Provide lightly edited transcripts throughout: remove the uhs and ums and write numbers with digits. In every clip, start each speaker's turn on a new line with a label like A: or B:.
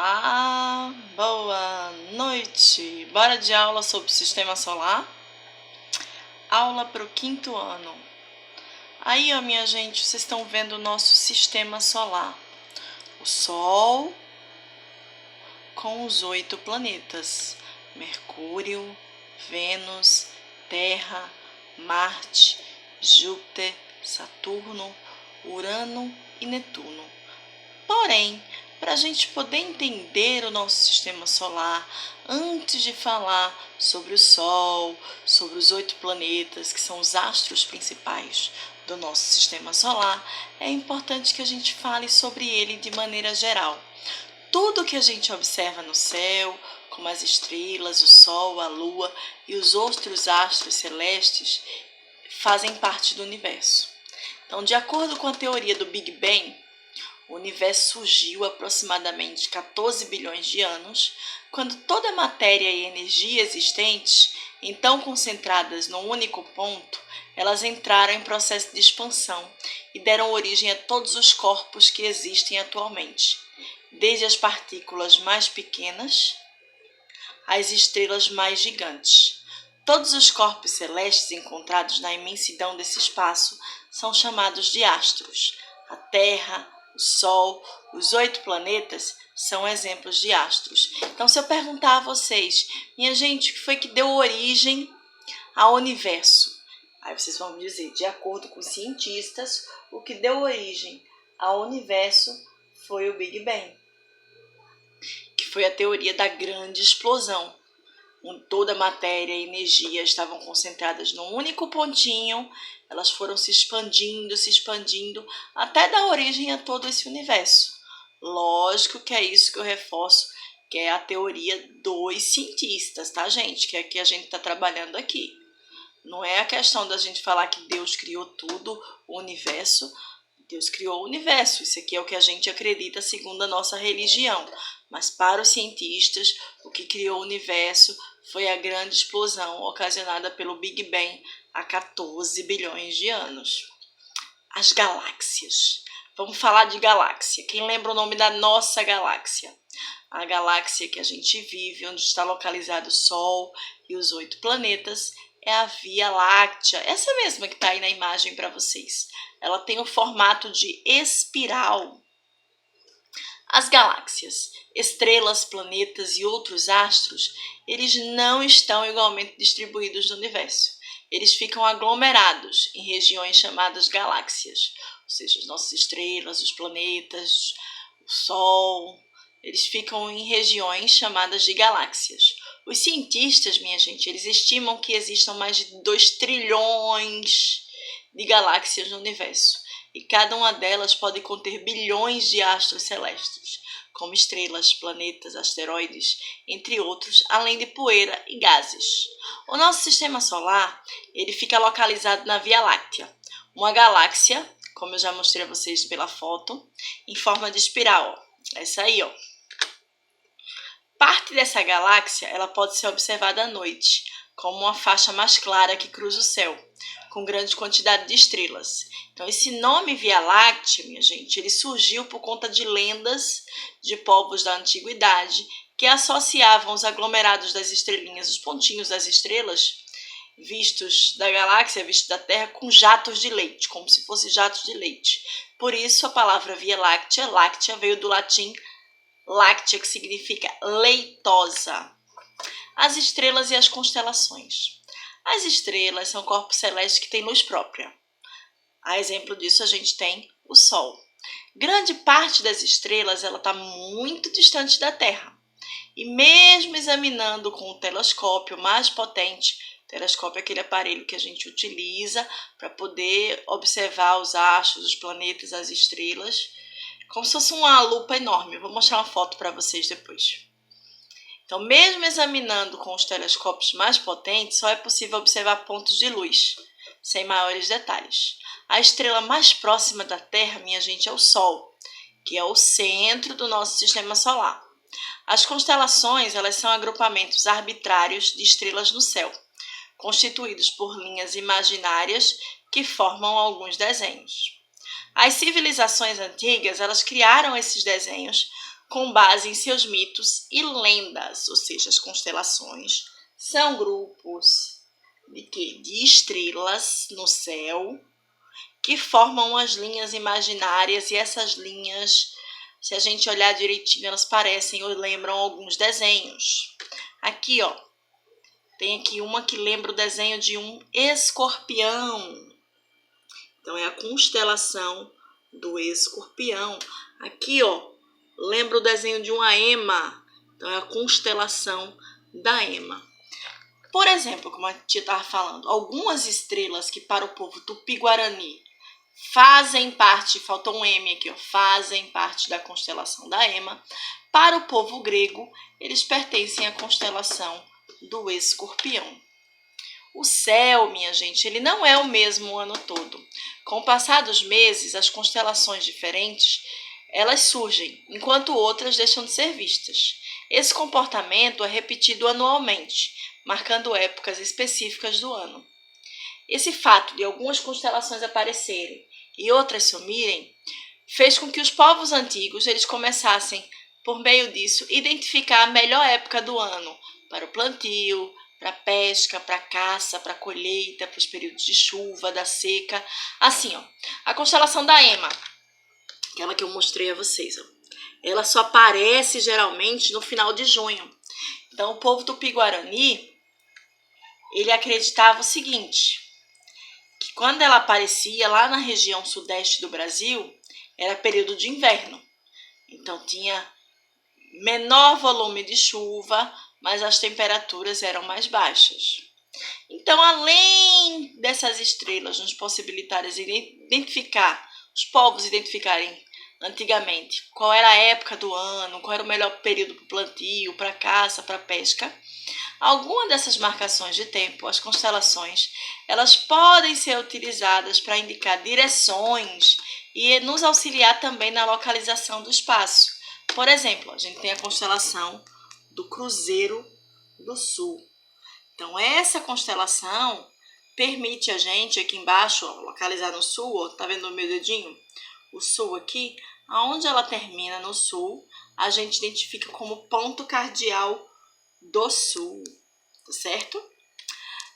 A: Olá, boa noite. Bora de aula sobre o sistema solar? Aula para o 5º ano. Aí, ó, minha gente, vocês estão vendo o nosso sistema solar. O Sol com os 8 planetas: Mercúrio, Vênus, Terra, Marte, Júpiter, Saturno, Urano e Netuno. Porém, para a gente poder entender o nosso sistema solar, antes de falar sobre o Sol, sobre os 8 planetas, que são os astros principais do nosso sistema solar, é importante que a gente fale sobre ele de maneira geral. Tudo que a gente observa no céu, como as estrelas, o Sol, a Lua e os outros astros celestes, fazem parte do universo. Então, de acordo com a teoria do Big Bang, o universo surgiu há aproximadamente 14 bilhões de anos, quando toda a matéria e energia existentes, então concentradas num único ponto, elas entraram em processo de expansão e deram origem a todos os corpos que existem atualmente, desde as partículas mais pequenas às estrelas mais gigantes. Todos os corpos celestes encontrados na imensidão desse espaço são chamados de astros. A Terra, o Sol, os 8 planetas são exemplos de astros. Então, se eu perguntar a vocês, minha gente, o que foi que deu origem ao universo? Aí vocês vão me dizer, de acordo com os cientistas, o que deu origem ao universo foi o Big Bang, que foi a teoria da grande explosão, onde toda a matéria e energia estavam concentradas num único pontinho. Elas foram se expandindo, até dar origem a todo esse universo. Lógico que é isso que eu reforço, que é a teoria dos cientistas, tá, gente? Que é que a gente está trabalhando aqui. Não é a questão da gente falar que Deus criou tudo, o universo. Deus criou o universo. Isso aqui é o que a gente acredita segundo a nossa religião. Mas para os cientistas, o que criou o universo foi a grande explosão ocasionada pelo Big Bang há 14 bilhões de anos. As galáxias. Vamos falar de galáxia. Quem lembra o nome da nossa galáxia? A galáxia que a gente vive, onde está localizado o Sol e os 8 planetas, é a Via Láctea. Essa mesma que está aí na imagem para vocês. Ela tem o formato de espiral. As galáxias, estrelas, planetas e outros astros, eles não estão igualmente distribuídos no universo. Eles ficam aglomerados em regiões chamadas galáxias, ou seja, as nossas estrelas, os planetas, o Sol, eles ficam em regiões chamadas de galáxias. Os cientistas, minha gente, eles estimam que existam mais de 2 trilhões de galáxias no universo. E cada uma delas pode conter bilhões de astros celestes, como estrelas, planetas, asteroides, entre outros, além de poeira e gases. O nosso sistema solar, ele fica localizado na Via Láctea, uma galáxia, como eu já mostrei a vocês pela foto, em forma de espiral. Essa aí, ó. Parte dessa galáxia, ela pode ser observada à noite, como uma faixa mais clara que cruza o céu, com grande quantidade de estrelas. Então, esse nome Via Láctea, minha gente, ele surgiu por conta de lendas de povos da antiguidade que associavam os aglomerados das estrelinhas, os pontinhos das estrelas, vistos da galáxia, vistos da Terra, com jatos de leite, como se fossem jatos de leite. Por isso, a palavra Via Láctea, láctea, veio do latim láctea, que significa leitosa. As estrelas e as constelações. As estrelas são corpos celestes que têm luz própria. A exemplo disso, a gente tem o Sol. Grande parte das estrelas está muito distante da Terra. E mesmo examinando com o telescópio mais potente, o telescópio é aquele aparelho que a gente utiliza para poder observar os astros, os planetas, as estrelas, como se fosse uma lupa enorme. Eu vou mostrar uma foto para vocês depois. Então, mesmo examinando com os telescópios mais potentes, só é possível observar pontos de luz, sem maiores detalhes. A estrela mais próxima da Terra, minha gente, é o Sol, que é o centro do nosso sistema solar. As constelações, elas são agrupamentos arbitrários de estrelas no céu, constituídos por linhas imaginárias que formam alguns desenhos. As civilizações antigas, elas criaram esses desenhos com base em seus mitos e lendas, ou seja, as constelações são grupos de quê? De estrelas no céu que formam as linhas imaginárias, e essas linhas, se a gente olhar direitinho, elas parecem ou lembram alguns desenhos. Aqui, ó, tem aqui uma que lembra o desenho de um escorpião. Então, é a constelação do escorpião. Aqui, ó, lembra o desenho de uma ema. Então, é a constelação da ema. Por exemplo, como a tia estava falando, algumas estrelas que para o povo tupi-guarani fazem parte, faltou um M aqui, ó, fazem parte da constelação da ema. Para o povo grego, eles pertencem à constelação do escorpião. O céu, minha gente, ele não é o mesmo o ano todo. Com o passar dos meses, as constelações diferentes, elas surgem, enquanto outras deixam de ser vistas. Esse comportamento é repetido anualmente, marcando épocas específicas do ano. Esse fato de algumas constelações aparecerem e outras sumirem fez com que os povos antigos eles começassem, por meio disso, identificar a melhor época do ano para o plantio, para a pesca, para a caça, para a colheita, para os períodos de chuva, da seca. Assim, ó, a constelação da ema, aquela que eu mostrei a vocês, ó, ela só aparece geralmente no final de junho. Então, o povo tupi-guarani, ele acreditava o seguinte, que quando ela aparecia lá na região sudeste do Brasil, era período de inverno. Então, tinha menor volume de chuva, mas as temperaturas eram mais baixas. Então, além dessas estrelas nos possibilitarem identificar, os povos identificarem antigamente qual era a época do ano, qual era o melhor período para o plantio, para a caça, para a pesca, alguma dessas marcações de tempo, as constelações, elas podem ser utilizadas para indicar direções e nos auxiliar também na localização do espaço. Por exemplo, a gente tem a constelação do Cruzeiro do Sul. Então, essa constelação permite a gente, aqui embaixo, ó, localizar no sul, ó, tá vendo o meu dedinho? O sul aqui, aonde ela termina no sul, a gente identifica como ponto cardial do sul, tá certo?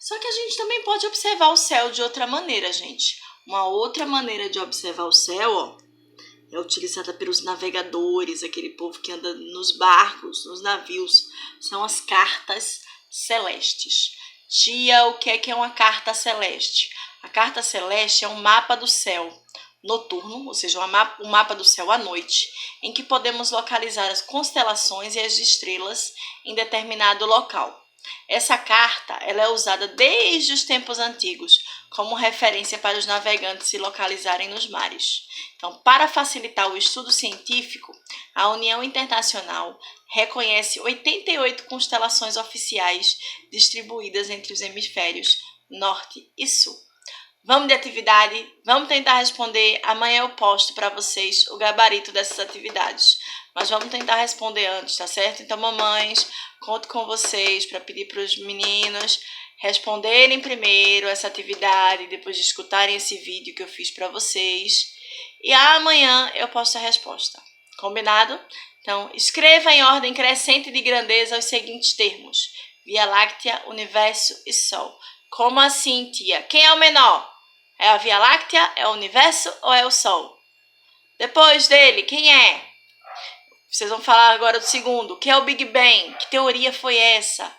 A: Só que a gente também pode observar o céu de outra maneira, gente. Uma outra maneira de observar o céu, ó, é utilizada pelos navegadores, aquele povo que anda nos barcos, nos navios. São as cartas celestes. Tia, o que é uma carta celeste? A carta celeste é um mapa do céu noturno, ou seja, um mapa do céu à noite, em que podemos localizar as constelações e as estrelas em determinado local. Essa carta ela é usada desde os tempos antigos como referência para os navegantes se localizarem nos mares. Então, para facilitar o estudo científico, a União Internacional reconhece 88 constelações oficiais distribuídas entre os hemisférios norte e sul. Vamos de atividade? Vamos tentar responder. Amanhã eu posto para vocês o gabarito dessas atividades. Mas vamos tentar responder antes, tá certo? Então, mamães, conto com vocês para pedir para os meninos responderem primeiro essa atividade, depois de escutarem esse vídeo que eu fiz para vocês. E amanhã eu posto a resposta. Combinado? Então, escreva em ordem crescente de grandeza os seguintes termos: Via Láctea, Universo e Sol. Como assim, tia? Quem é o menor? É a Via Láctea, é o Universo ou é o Sol? Depois dele, quem é? Vocês vão falar agora do segundo. O que é o Big Bang? Que teoria foi essa?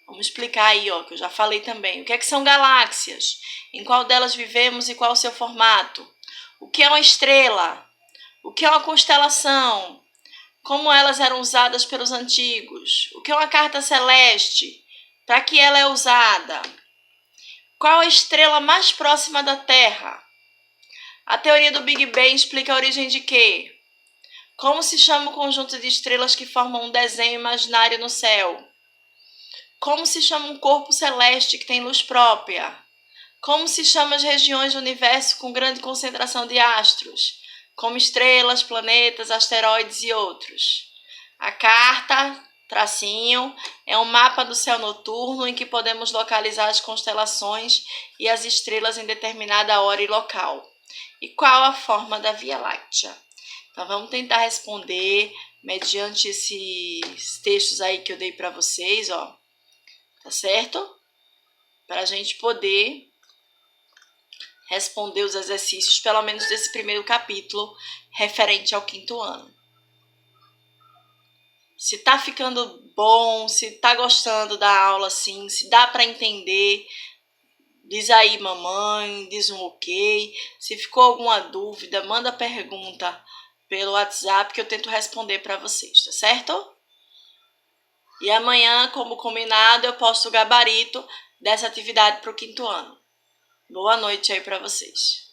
A: Vamos explicar aí, ó, que eu já falei também. O que é que são galáxias? Em qual delas vivemos e qual o seu formato? O que é uma estrela? O que é uma constelação? Como elas eram usadas pelos antigos? O que é uma carta celeste? Para que ela é usada? Qual a estrela mais próxima da Terra? A teoria do Big Bang explica a origem de quê? Como se chama o conjunto de estrelas que formam um desenho imaginário no céu? Como se chama um corpo celeste que tem luz própria? Como se chamam as regiões do universo com grande concentração de astros, como estrelas, planetas, asteroides e outros? A carta, tracinho, é um mapa do céu noturno em que podemos localizar as constelações e as estrelas em determinada hora e local. E qual a forma da Via Láctea? Então, vamos tentar responder mediante esses textos aí que eu dei para vocês, ó, tá certo? Para a gente poder responder os exercícios, pelo menos desse primeiro capítulo, referente ao 5º ano. Se tá ficando bom, se tá gostando da aula, assim, se dá para entender, diz aí mamãe, diz um ok. Se ficou alguma dúvida, manda pergunta pelo WhatsApp que eu tento responder para vocês, tá certo? E amanhã, como combinado, eu posto o gabarito dessa atividade para o 5º ano. Boa noite aí para vocês.